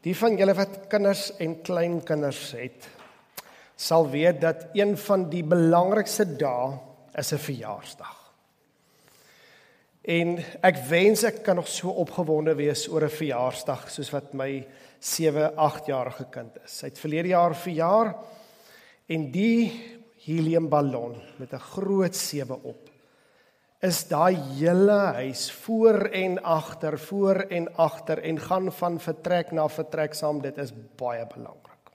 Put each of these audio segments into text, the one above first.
Die van julle wat kinders en kleinkinders het, sal weet dat een van die belangrikste dae is 'n verjaarsdag. En ek wens ek kan nog so opgewonde wees oor 'n verjaarsdag, soos wat my 7-8-jarige kind is. Hy het verlede jaar verjaar, en die heliumballon met 'n groot 7 op, is daai hele huis voor en agter en gaan van vertrek na vertrek saam. Dit is baie belangrik.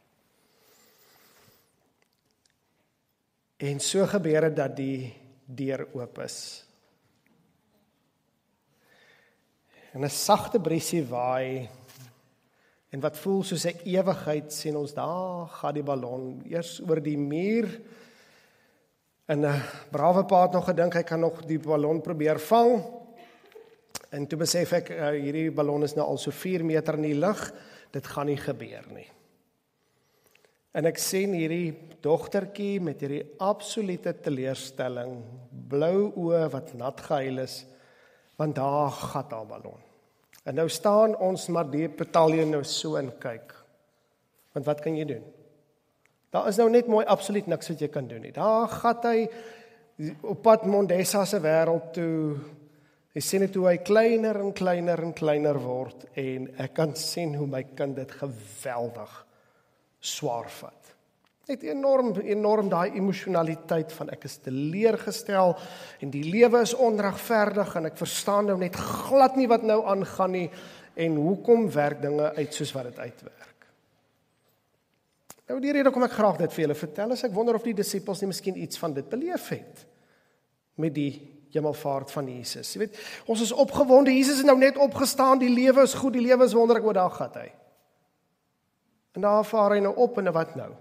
En so gebeur dit dat die deur oop is. En 'n sagte briesie waai, en wat voel soos 'n ewigheid, sien ons, daar gaan die ballon eers oor die muur. En 'n brawe pa het nog gedink, hy kan nog die ballon probeer vang. En toe besef ek, hierdie ballon is nou al so 4 meter in die lug, dit gaan nie gebeur nie. En ek sien hierdie dogtertjie met hierdie absolute teleurstelling, blou oë wat nat gehuil is, want daar gat haar ballon. En nou staan ons maar die bataljon nou so en kyk. Want wat kan jy doen? Daar is nou net mooi absoluut niks wat jy kan doen nie. Daar gat hy op pad Mondesa se wêreld toe. Jy sien net hoe hy kleiner en kleiner en kleiner word, en ek kan sien hoe my kind dit geweldig swaar vat. Net enorm daai emosionaliteit van ek is teleurgestel en die lewe is onregverdig en ek verstaan nou net glad nie wat nou aangaan nie en hoekom werk dinge uit soos wat dit uitwerk. Nou die rede kom ek graag dit vir julle vertel is ek wonder of die disippels nie miskien iets van dit beleef het met die hemelvaart van Jesus. Jy weet, ons is opgewonde, Jesus is nou net opgestaan, die lewe is goed, die lewe is wonderlik, wat daar gat hy. En daar vaar hy nou op en wat nou?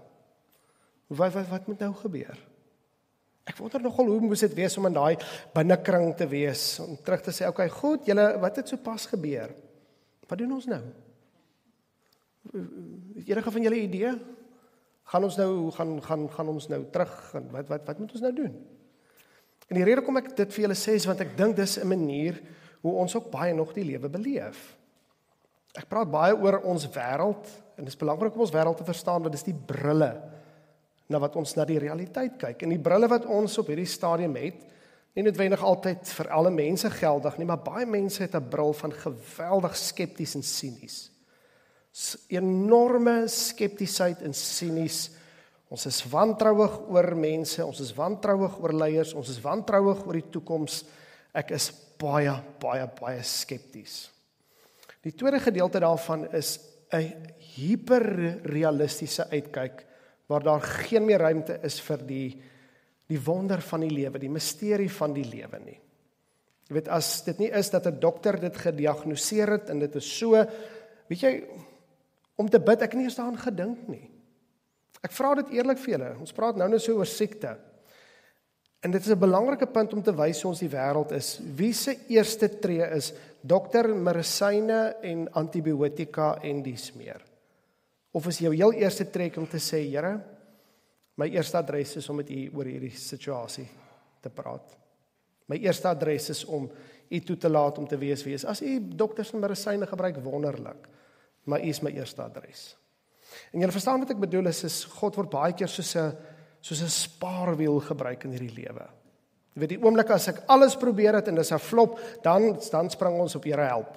Wat moet nou gebeur? Ek wonder nogal hoe moes dit wees om in daai binnekring te wees, om terug te sê, okay, goed, julle, wat het so pas gebeur? Wat doen ons nou? Enige van julle idee? Gaan ons nou terug, en wat moet ons nou doen? En die rede kom ek dit vir julle sê, is want ek dink dis 'n manier hoe ons ook baie nog die lewe beleef. Ek praat baie oor ons wêreld, en dit is belangrik om ons wêreld te verstaan, want dis die brille na wat ons na die realiteit kyk. En die brille wat ons op hierdie stadium het, nie noodwendig altyd vir alle mense geldig nie, maar baie mense het 'n bril van geweldig skepties en sinies. Enorme skeptiesheid en sinies. Ons is wantrouig oor mense, ons is wantrouig oor leiers, ons is wantrouig oor die toekoms. Ek is baie skepties. Die tweede gedeelte daarvan is 'n hiperrealistiese uitkyk, waar daar geen meer ruimte is vir die wonder van die lewe, die misterie van die lewe nie. Jy weet, as dit nie is dat 'n dokter dit gediagnoseer het, en dit is so, weet jy, om te bid, ek het nie eens daaraan gedink nie. Ek vra dit eerlik vir julle, ons praat nou so oor siekte, en dit is 'n belangrike punt om te wys hoe ons die wêreld is. Wie se eerste tree is dokter, medisyne en antibiotika en dies meer? Of is jou heel eerste trek om te sê, Here, my eerste adres is om met u oor hierdie situasie te praat. My eerste adres is om u toe te laat om te wees. As u dokters en medisyne gebruik, wonderlik, maar u is my eerste adres. En julle verstaan wat ek bedoel is God word baie keer soos 'n spaarwiel gebruik in hierdie lewe. Jy weet, die oomblik as ek alles probeer het en dis 'n flop, dan spring ons op, Here help.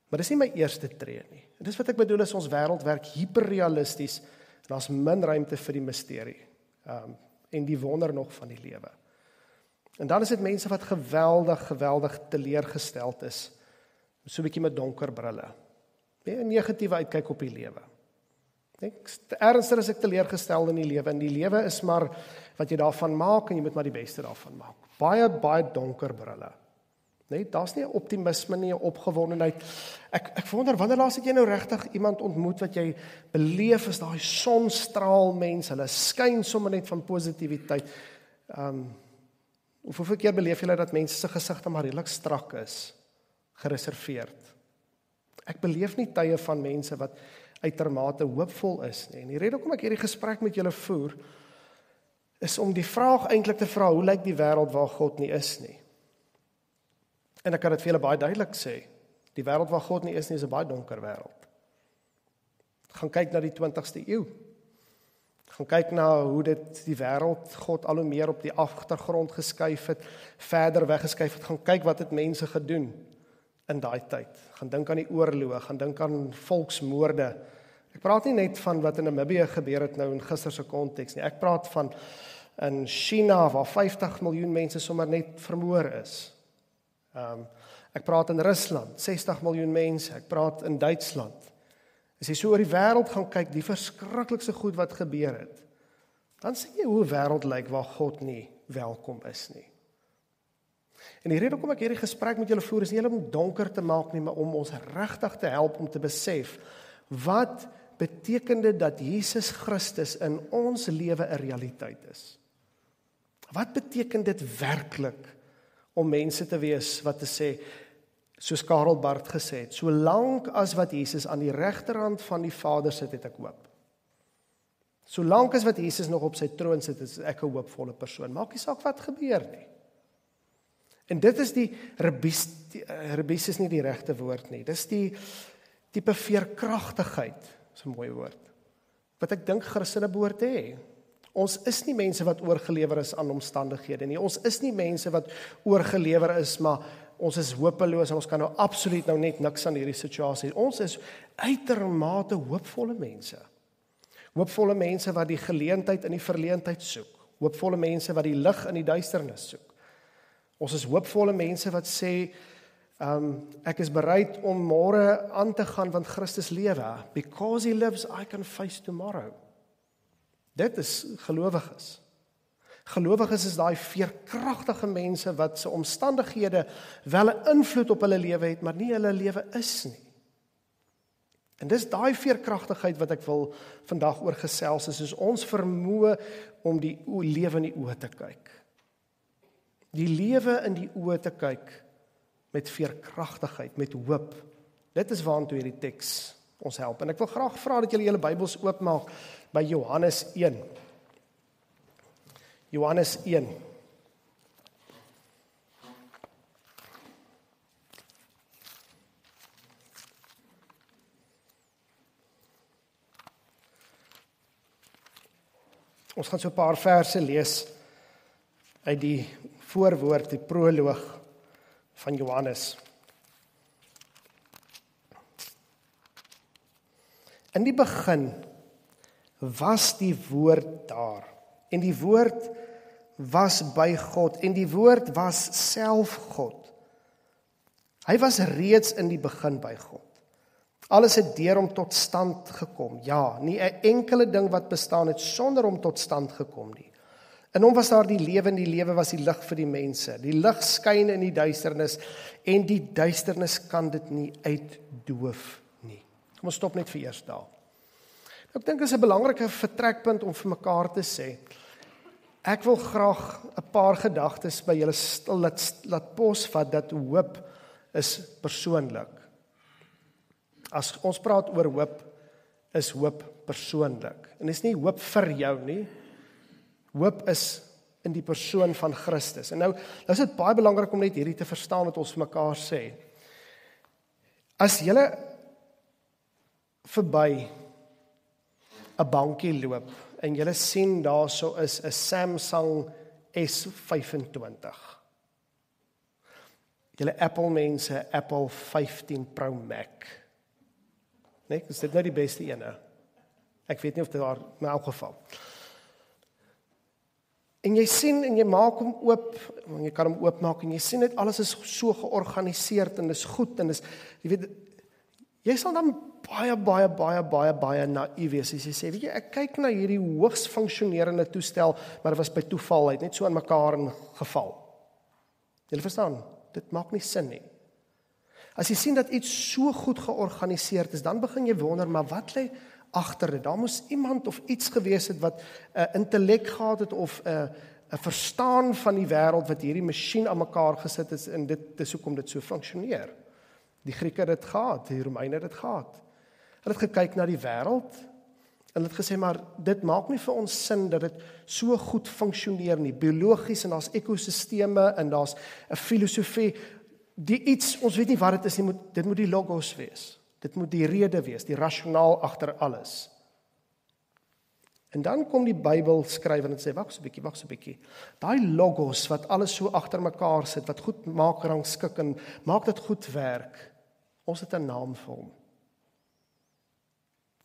Maar dis nie my eerste tree nie. En dis wat ek bedoel is ons wêreld werk hiperrealisties, en daar's min ruimte vir die misterie en die wonder nog van die lewe. En dan is dit mense wat geweldig teleurgesteld is, so 'n bietjie met donker brille. 'n Negatiewe uitkyk op die lewe. Ernstig is ek teleurgesteld in die lewe, en die lewe is maar wat jy daarvan maak, en jy moet maar die beste daarvan maak. Baie donker brille. Nee, daar's nie 'n optimisme nie, 'n opgewondenheid. Ek wonder, wanneer laas het jy nou regtig iemand ontmoet wat jy beleef is daai sonstraal mens, hulle skyn sommer net van positiwiteit. Hoeveel keer beleef jy dat mense se gesigte maar redelik strak is, gereserveerd? Ek beleef nie tye van mense wat uitermate hoopvol is nie. En die rede hoekom ek hierdie gesprek met julle voer, is om die vraag eintlik te vra, hoe lyk die wêreld waar God nie is nie? En ek kan dit vir julle baie duidelik sê, die wêreld waar God nie is nie, is 'n baie donker wêreld. Gaan kyk na die 20ste eeu. Gaan kyk na hoe dit die wêreld God al hoe meer op die agtergrond geskuif het, verder weggeskuif het. Gaan kyk wat het mense gedoen in daai tyd. Gaan dink aan die oorloë, gaan dink aan volksmoorde. Ek praat nie net van wat in Namibië gebeur het nou in gister se konteks nie. Ek praat van in China waar 50 miljoen mense sommer net vermoor is. Ek praat in Rusland, 60 miljoen mense. Ek praat in Duitsland. As jy so oor die wêreld gaan kyk, die verskriklikste goed wat gebeur het, dan sien jy hoe 'n wêreld lyk waar God nie welkom is nie. En die rede hoekom ek hierdie gesprek met julle voer is nie om donker te maak nie, maar om ons regtig te help om te besef wat beteken dit dat Jesus Christus in ons lewe 'n realiteit is. Wat beteken dit werklik om mense te wees wat te sê, soos Karel Barth gesê het, solank as wat Jesus aan die regterhand van die Vader sit, het ek hoop. Solank as wat Jesus nog op sy troon sit, is ek 'n hoopvolle persoon. Maak nie saak wat gebeur nie. En dit is die rebus is nie die regte woord nie. Dis die tipe veerkragtigheid, is 'n mooi woord, wat ek dink Christene behoort te hê. Ons is nie mense wat oorgelewer is aan omstandighede nie. Ons is nie mense wat oorgelewer is, maar ons is hopeloos en ons kan nou absoluut nou net niks aan hierdie situasie. Ons is uitermate hoopvolle mense. Hoopvolle mense wat die geleentheid in die verleentheid soek. Hoopvolle mense wat die lig in die duisternis soek. Ons is hoopvolle mense wat sê, ek is bereid om môre aan te gaan want Christus lewe. Because he lives, I can face tomorrow. Dit is gelowiges. Gelowiges is daai veerkragtige mense wat se omstandighede wel 'n invloed op hulle lewe het, maar nie hulle lewe is nie. En dis daai veerkragtigheid wat ek wil vandag oor gesels, is ons vermoë om die lewe in die oë te kyk. Die lewe in die oë te kyk met veerkragtigheid, met hoop. Dit is waartoe hierdie teks ons help. En ek wil graag vra dat julle julle Bybels oopmaak by Johannes 1. Johannes 1. Ons gaan so 'n paar verse lees uit die voorwoord, die proloog van Johannes. In die begin was die woord daar, en die woord was by God, en die woord was self God. Hy was reeds in die begin by God. Alles het deur hom tot stand gekom. Ja, nie 'n enkele ding wat bestaan het sonder hom tot stand gekom nie. In hom was daar die lewe, en die lewe was die lig vir die mense. Die lig skyn in die duisternis, en die duisternis kan dit nie uitdoof nie. Kom ons stop net vir eers daar. Ek dink dit is 'n belangrike vertrekpunt om vir mekaar te sê. Ek wil graag 'n paar gedagtes by julle stil laat posvat dat hoop is persoonlik. As ons praat oor hoop, is hoop persoonlik. En dit is nie hoop vir jou nie. Hoop is in die persoon van Christus. En nou is dit baie belangrik om net hierdie te verstaan wat ons vir mekaar sê. As julle verby 'n bankie loop en julle sien daarso is 'n Samsung S25. Julle Apple mense, Apple 15 Pro Mac. Nee, is dit nou die beste ene? Ek weet nie of dit daar in elk geval. En jy sien en jy maak hom oop, en jy kan hom oopmaak en jy sien dit alles is so georganiseerd en is goed en is jy weet jy sal dan baie naïef wees as jy sê, weet jy, ek kyk na hierdie hoogs funksionerende toestel, maar dit was by toeval, hy het net so aan mekaar geval. Julle verstaan, dit maak nie sin nie. As jy sien dat iets so goed georganiseerd is, dan begin jy wonder, maar wat lê agter dit? Daar moes iemand of iets gewees het wat 'n intellek gehad het of 'n verstaan van die wêreld wat hierdie masjien aan mekaar gesit het en dit is hoekom dit so funksioneer. Die Grieke het dit gehad, die Romeine het dit gehad. Hulle het gekyk na die wêreld en het gesê, maar dit maak nie vir ons sin dat dit so goed funksioneer nie, biologies en daar's ekosisteme en daar's 'n filosofie, die iets, ons weet nie wat dit is nie, dit moet die logos wees. Dit moet die rede wees, die rasionaal agter alles. En dan kom die Bybel skryf en dit sê, wag so 'n bietjie. Daai logos wat alles so agter mekaar sit, wat goed maak rangskik en maak dit goed werk. Ons het 'n naam vir hom.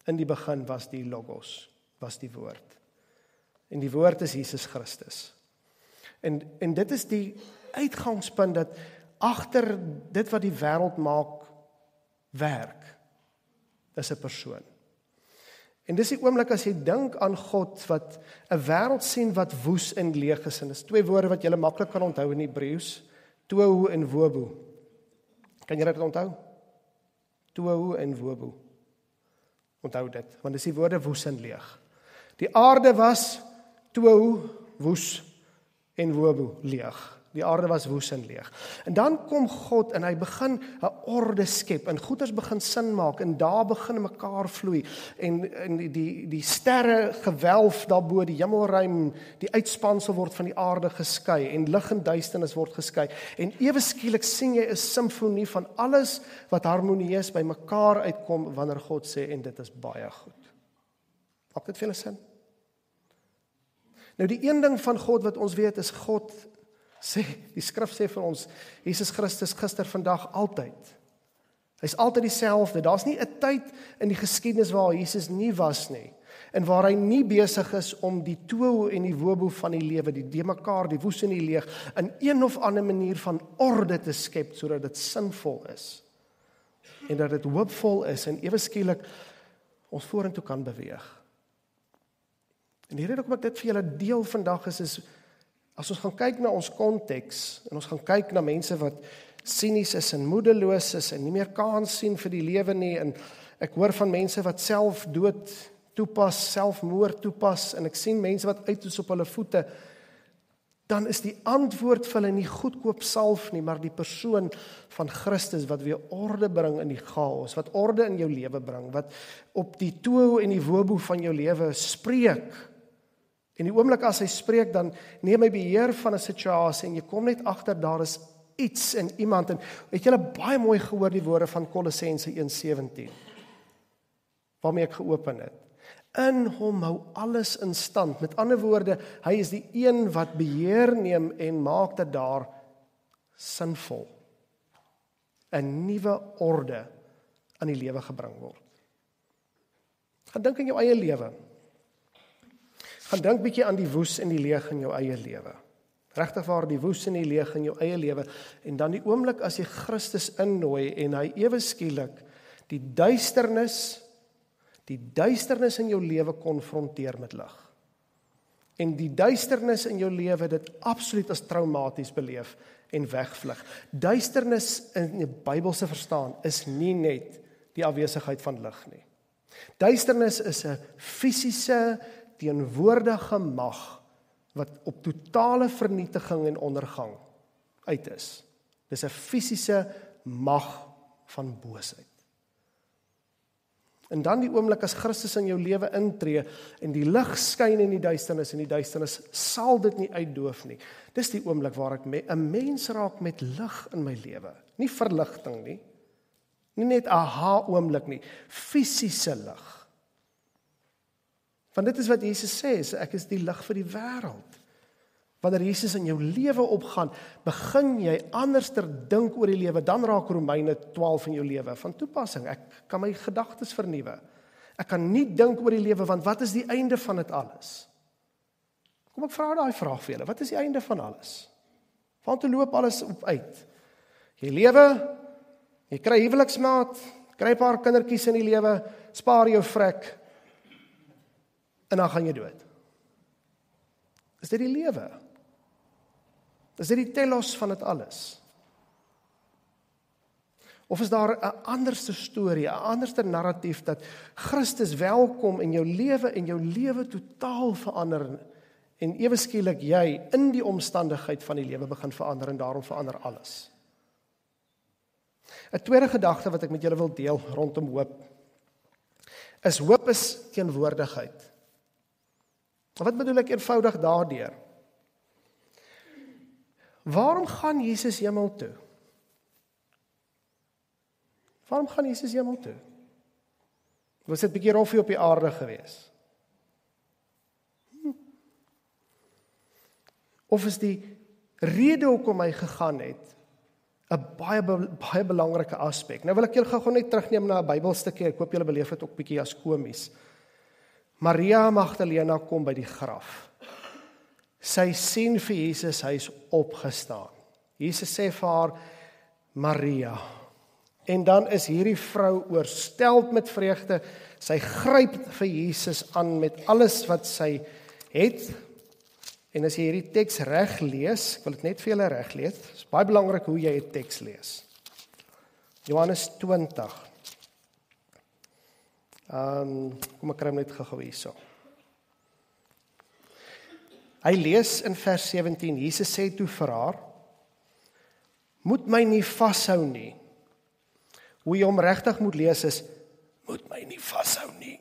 In die begin was die logos, was die woord. En die woord is Jesus Christus. En dit is die uitgangspunt dat agter dit wat die wêreld maak, werk, is 'n persoon. En dis die oomblik as jy dink aan God wat 'n wêreld sien wat woes en leeg is. En dis twee woorde wat jy maklik kan onthou in Hebreëus, tohu en wobu. Kan jy dit onthou? Tohu en wobu. Onthou dit, want dis die woorde woes en leeg. Die aarde was tohu, woes en wobu, leeg. Die aarde was woes en leeg. En dan kom God en hy begin 'n orde skep en goeders begin sin maak en daar begin mekaar vloei en die sterre gewelf daarbo, die hemelruim, die uitspansel word van die aarde geskei en lig en duisternis word geskei. En ewe skielik sien jy 'n simfonie van alles wat harmonieus by mekaar uitkom wanneer God sê en dit is baie goed. Maak dit vir julle sin? Nou die een ding van God wat ons weet is God die skrif sê vir ons, Jesus Christus gister, vandag, altyd. Hy's altyd dieselfde. Daar's nie 'n tyd in die geskiedenis waar Jesus nie was nie, en waar hy nie besig is om die tohu en die wobu van die lewe, die de mekaar, die woes en die leeg, in een of ander manier van orde te skep, sodat dit sinvol is, en dat dit hoopvol is, en ewe skielik ons vorentoe kan beweeg. En die rede hoekom ek dit vir julle deel vandag is as ons gaan kyk na ons konteks, en ons gaan kyk na mense wat sinies is en moedeloos is, en nie meer kans sien vir die lewe nie, en ek hoor van mense wat selfdood toepas, selfmoord toepas, en ek sien mense wat uit is op hulle voete, dan is die antwoord vir hulle nie goedkoop salf nie, maar die persoon van Christus wat weer orde bring in die chaos, wat orde in jou lewe bring, wat op die tohu en die wobu van jou lewe spreek. En die oomblik as hy spreek, dan neem hy beheer van 'n situasie en jy kom net agter daar is iets in iemand. En het julle baie mooi gehoor die woorde van Kolossense 1:17 waarmee ek geopen het. In hom hou alles in stand. Met ander woorde, hy is die een wat beheer neem en maak dat daar sinvol 'n nuwe orde aan die lewe gebring word. Gaan dink aan jou eie lewe. Gaan dink bietjie aan die woes en die leeg in jou eie lewe. Regtig waar, die woes en die leeg in jou eie lewe. En dan die oomblik as jy Christus innooi en hy ewe skielik die duisternis in jou lewe konfronteer met lig. En die duisternis in jou lewe dit absoluut as traumaties beleef en wegvlug. Duisternis in die Bybelse verstaan is nie net die afwesigheid van lig nie. Duisternis is 'n fisiese teenwoordige mag wat op totale vernietiging en ondergang uit is. Dis 'n fisiese mag van boosheid. En dan die oomblik as Christus in jou lewe intree en die lig skyn in die duisternis sal dit nie uitdoof nie. Dis die oomblik waar ek 'n mens raak met lig in my lewe. Nie verligting nie. Nie net 'n aha oomblik nie. Fisiese lig. Want dit is wat Jesus sê, ek is die lig vir die wêreld. Wanneer Jesus in jou lewe opgaan, begin jy anders te dink oor die lewe, dan raak Romeine 12 in jou lewe van toepassing. Ek kan my gedagtes vernuwe. Ek kan nie dink oor die lewe, want wat is die einde van dit alles? Kom ek vra daai vraag vir julle, wat is die einde van alles? Waartoe loop alles op uit? Jy lewe, jy kry huweliksmaat, kry 'n paar kindertjies in die lewe, spaar jou vrek, en dan gaan jy dood. Is dit die lewe? Is dit die telos van dit alles? Of is daar 'n anderste storie, 'n anderste narratief dat Christus welkom in jou lewe totaal verander en ewe skielik jy in die omstandigheid van die lewe begin verander en daarom verander alles. 'n Tweede gedagte wat ek met julle wil deel rondom hoop is teenwoordigheid. Wat bedoel ek eenvoudig daardeur? Waarom gaan Jesus hemel toe? Waarom gaan Jesus hemel toe? Was dit 'n bietjie roffie op die aarde gewees? Of is die rede hoekom hy gegaan het 'n baie belangrike aspek? Nou wil ek julle gou net terugneem na 'n Bybelstukkie. Ek hoop julle beleef dit ook bietjie as komies. Maria Magdalena kom by die graf. Sy sien vir Jesus, hy is opgestaan. Jesus sê vir haar, Maria. En dan is hierdie vrou oorstelp met vreugde. Sy gryp vir Jesus aan met alles wat sy het. En as jy hierdie teks reg lees, ek wil dit net vir julle reg lees. Dit is baie belangrik hoe jy 'n teks lees. Johannes 20. Kom ek kry hom net gou hierso. Hy lees in vers 17, Jesus sê toe vir haar, moet my nie vashou nie. Hoe jy hom regtig moet lees is, moet my nie vashou nie.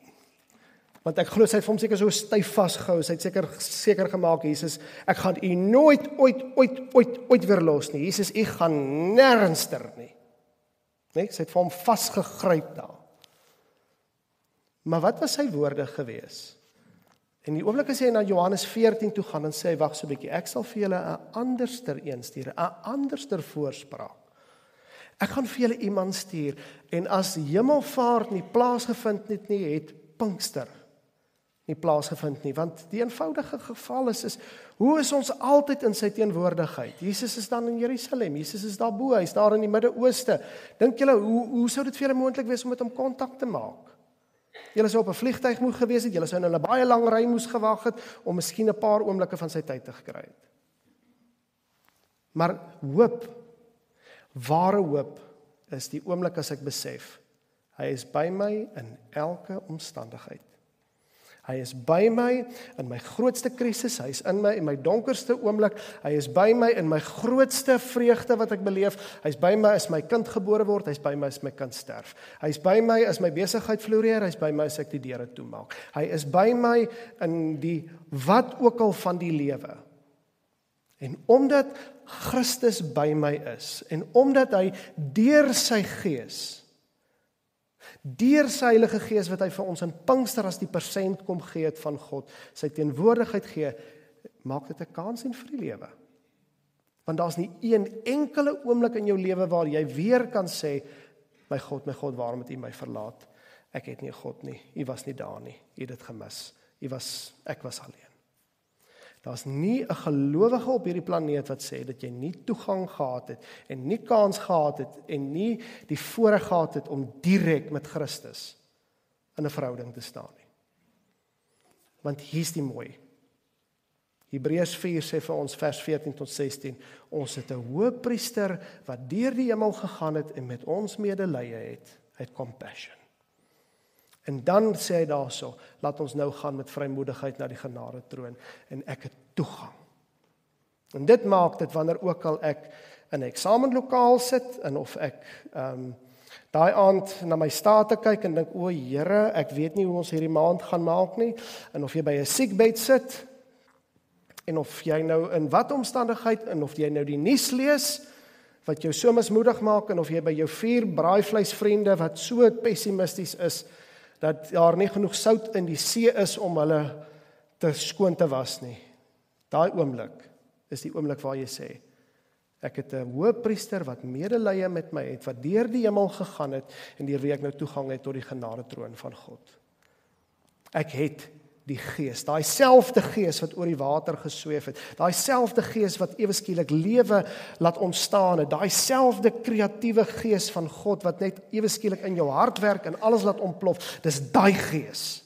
Want ek glo sy het vir hom seker so styf vasgehou, sy het seker gemaak, Jesus, ek gaan u nooit, ooit weer los nie. Jesus, u gaan nêrens ter nie. Nee, sy het vir hom vasgegryp daar. Maar wat was sy woorde gewees? En die oomblik as hy na Johannes 14 toe gaan, en sê hy, wag so 'n bietjie, ek sal vir julle 'n anderster een stuur, 'n anderster voorspraak. Ek gaan vir julle iemand stuur, en as hemelvaart nie plaasgevind het nie, het Pinkster nie plaasgevind nie, want die eenvoudige geval is, hoe is ons altyd in sy teenwoordigheid? Jesus is dan in Jerusalem, Jesus is daarbo, hy is daar in die Midde-Ooste. Dink julle, hoe sou dit vir julle moontlik wees om met hom kontak te maak? Julle sou op 'n vliegtuig moes gewees het, julle sou in 'n baie lang ry moes gewag het, om miskien 'n paar oomblikke van sy tyd te gekry het. Maar hoop, ware hoop, is die oomblik as ek besef, hy is by my in elke omstandigheid. Hy is by my in my grootste krisis, hy is in my donkerste oomblik, hy is by my in my grootste vreugde wat ek beleef, hy is by my as my kind gebore word, hy is by my as my kind sterf. Hy is by my as my besigheid floreer, hy is by my as ek die deure toemaak. Hy is by my in die wat ook al van die lewe. En omdat Christus by my is, en omdat hy deur sy Gees, deur sy Heilige Gees wat hy vir ons in Pinkster as die persent kom gee het van God, sy teenwoordigheid gee, maak dit 'n kans en vir die lewe. Want daar's nie een enkele oomblik in jou lewe waar jy weer kan sê, my God, waarom het U my verlaat? Ek het nie 'n God nie, U was nie daar nie, U het dit gemis. Ek was alleen. Daar's nie 'n gelowige op hierdie planeet wat sê dat jy nie toegang gehad het en nie kans gehad het en nie die voorreg gehad het om direk met Christus in 'n verhouding te staan nie. Want hier's die mooi. Hebreërs 4 sê vir ons vers 14 tot 16, ons het 'n hoëpriester wat deur die hemel gegaan het en met ons medelee het, uit compassion. En dan sê hy daarso, laat ons nou gaan met vrymoedigheid na die genadetroon en ek het toegang. En dit maak dit wanneer ook al ek in 'n eksamenlokaal sit en of ek daai aand na my state kyk en dink, o Here, ek weet nie hoe ons hierdie maand gaan maak nie, en of jy by 'n siekbed sit en of jy nou in wat omstandigheid en of jy nou die nuus lees wat jou so mismoedig maak en of jy by jou 4 braaivleisvriende wat so pessimisties is dat daar nie genoeg sout in die see is om hulle te skoon te was nie. Daai oomblik is die oomblik waar jy sê, ek het 'n hoëpriester wat medelee met my het, wat deur die hemel gegaan het en deur wie ek nou toegang het tot die genadetroon van God. Ek het die Gees, daai selfde Gees wat oor die water gesweef het, daai selfde Gees wat ewe skielik lewe laat ontstaan het, daai selfde kreatiewe Gees van God wat net ewe skielik in jou hart werk en alles laat ontplof, dis daai Gees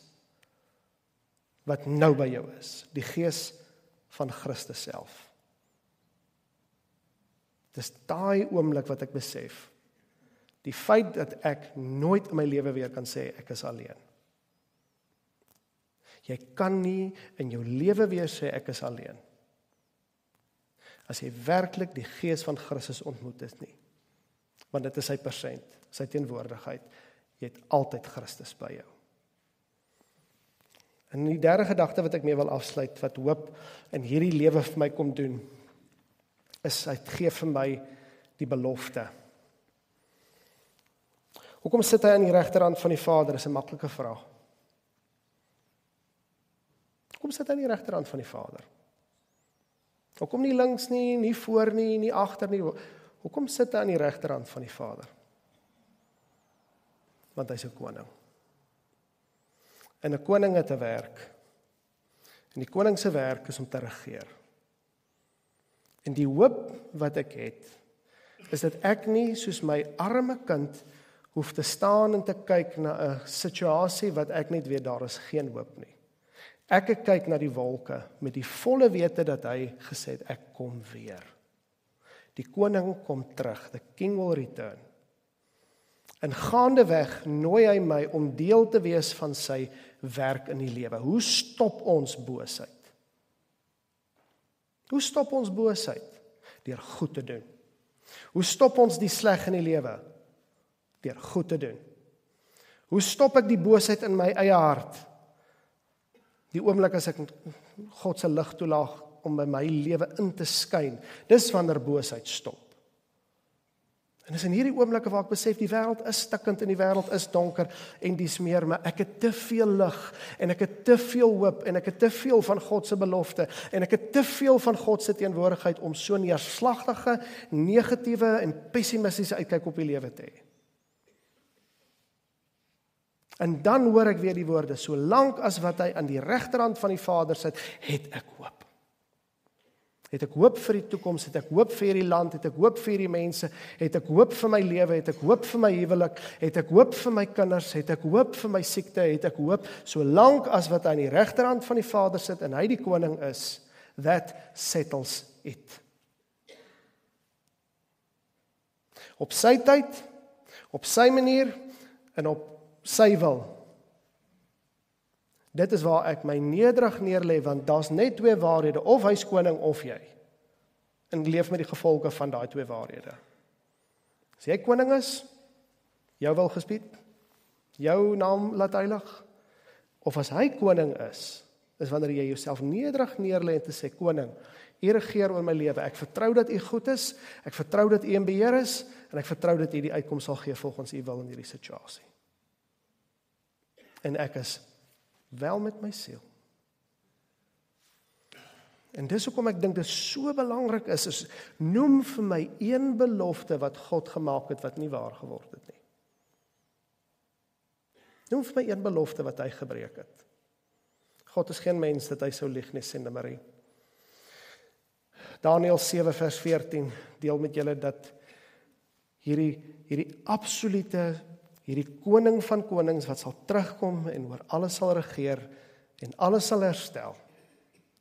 wat nou by jou is, die Gees van Christus self. Dis daai oomblik wat ek besef, die feit dat ek nooit in my lewe weer kan sê, ek is alleen. Jy kan nie in jou lewe weer sê, ek is alleen, as jy werklik die Gees van Christus ontmoet het nie. Want dit is sy persent, sy teenwoordigheid. Jy het altyd Christus by jou. En die derde gedagte wat ek mee wil afsluit, wat hoop in hierdie lewe vir my kom doen, is, hy gee vir my die belofte. Hoekom sit hy aan die regterhand van die Vader? Is 'n maklike vraag. Hoekom sit hy aan die regterhand van die Vader? Hoekom nie links nie, nie voor nie, nie agter nie? Hoekom sit hy aan die regterhand van die Vader? Want hy's 'n koning. En 'n koning het 'n werk. En die koning se werk is om te regeer. En die hoop wat ek het, is dat ek nie soos my arme kind hoef te staan en te kyk na 'n situasie wat ek net weet daar is geen hoop nie. Ek kyk na die wolke met die volle wete dat hy gesê het, ek kom weer. Die koning kom terug, the king will return. En gaandeweg nooi hy my om deel te wees van sy werk in die lewe. Hoe stop ons boosheid? Hoe stop ons boosheid? Deur goed te doen. Hoe stop ons die sleg in die lewe? Deur goed te doen. Hoe stop ek die boosheid in my eie hart? Die oomblik as ek God se lig toelaat om by my lewe in te skyn, dis wanneer boosheid stop. En dis in hierdie oomblikke waar ek besef die wêreld is stikkend en die wêreld is donker en dis meer, maar ek het te veel lig en ek het te veel hoop en ek het te veel van God se belofte en ek het te veel van God se teenwoordigheid om so neerslagtige, negatiewe en pessimistiese uitkyk op die lewe te hê. En dan hoor ek weer die woorde, solank as wat hy aan die regterhand van die Vader sit, het ek hoop. Het ek hoop vir die toekoms, het ek hoop vir hierdie land, het ek hoop vir hierdie mense, het ek hoop vir my lewe, het ek hoop vir my huwelik, het ek hoop vir my kinders, het ek hoop vir my siekte, het ek hoop, solank as wat hy aan die regterhand van die Vader sit en hy die koning is, that settles it. Op sy tyd, op sy manier en op sy wil. Dit is waar ek my nederig neerlê, want daar's net twee waarhede, of hy's koning of jy. En leef met die gevolge van daai twee waarhede. As jy koning is, jou wil gespied, jou naam laat heilig, of as hy koning is wanneer jy jouself nederig neerlê en te sê, koning, U regeer oor my lewe, ek vertrou dat U goed is, ek vertrou dat U in beheer is, en ek vertrou dat U die uitkoms sal gee volgens U wil in hierdie situasie. En ek is wel met my siel. En dis hoekom ek dink dit so belangrik is noem vir my een belofte wat God gemaak het wat nie waar geword het nie. Noem vir my een belofte wat hy gebreek het. God is geen mens dat hy sou lieg nie, sê Marie. Daniël 7 vers 14 deel met julle dat hierdie absolute, hierdie koning van konings wat sal terugkom en oor alles sal regeer en alles sal herstel.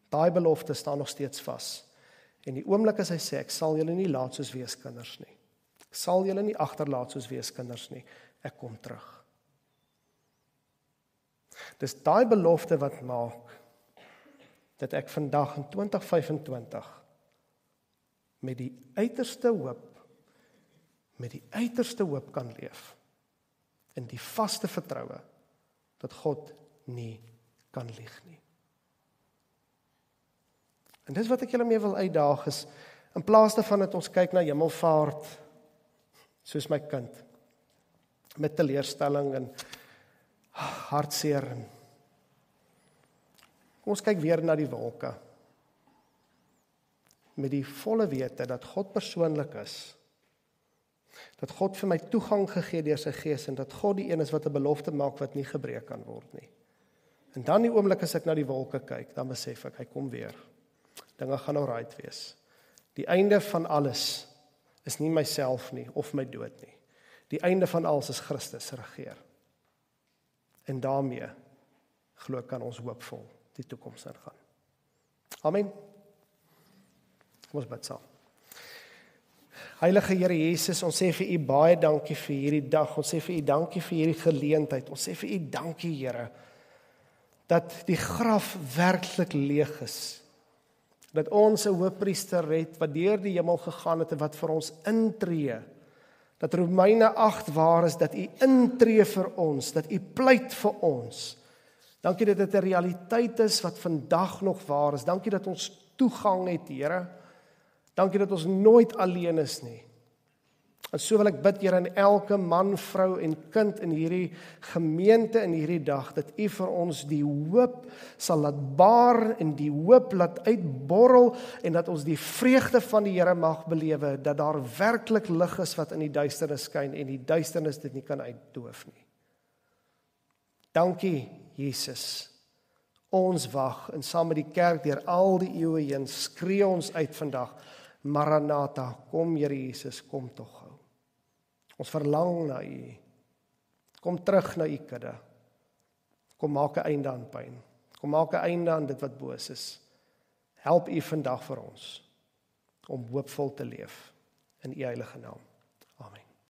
Daai belofte staan nog steeds vas. En die oomblik as hy sê, ek sal julle nie laat soos weeskinders nie. Ek sal julle nie agterlaat soos weeskinders nie. Ek kom terug. Dis daai belofte wat maak dat ek vandag in 2025 met die uiterste hoop kan leef. In die vaste vertroue dat God nie kan lieg nie. En dis wat ek julle mee wil uitdaag is, in plaas daarvan dat ons kyk na hemelvaart, soos my kind, met teleurstelling en hartseer. Kom ons kyk weer na die wolke, met die volle wete dat God persoonlik is, dat God vir my toegang gegee deur sy gees, en dat God die een is wat 'n belofte maak wat nie gebreek kan word nie. En dan die oomblik as ek na die wolke kyk, dan besef ek, hy kom weer. Dinge gaan nou right wees. Die einde van alles is nie myself nie, of my dood nie. Die einde van alles is Christus regeer. En daarmee, glo kan ons hoopvol die toekoms ingaan. Amen. Kom ons bid saam. Heilige Here Jesus, ons sê vir U baie dankie vir hierdie dag. Ons sê vir U dankie vir hierdie geleentheid. Ons sê vir U dankie, Here, dat die graf werklik leeg is. Dat ons 'n hoëpriester het wat deur die hemel gegaan het en wat vir ons intree. Dat Romeine 8 waar is, dat U intree vir ons, dat U pleit vir ons. Dankie dat dit 'n realiteit is wat vandag nog waar is. Dankie dat ons toegang het, Here. Dankie dat ons nooit alleen is nie. En so wil ek bid, Here, in elke man, vrou en kind in hierdie gemeente in hierdie dag, dat U vir ons die hoop sal laat baar en die hoop laat uitborrel en dat ons die vreugde van die Here mag belewe, dat daar werklik lig is wat in die duisternis skyn en die duisternis dit nie kan uitdoof nie. Dankie, Jesus. Ons wag en saam met die kerk deur al die eeue heen skree ons uit vandag, Maranatha, kom Here Jesus, kom tog gou. Ons verlang na U. Kom terug na U kudde. Kom maak 'n einde aan pyn. Kom maak 'n einde aan dit wat boos is. Help U vandag vir ons om hoopvol te leef in U heilige naam.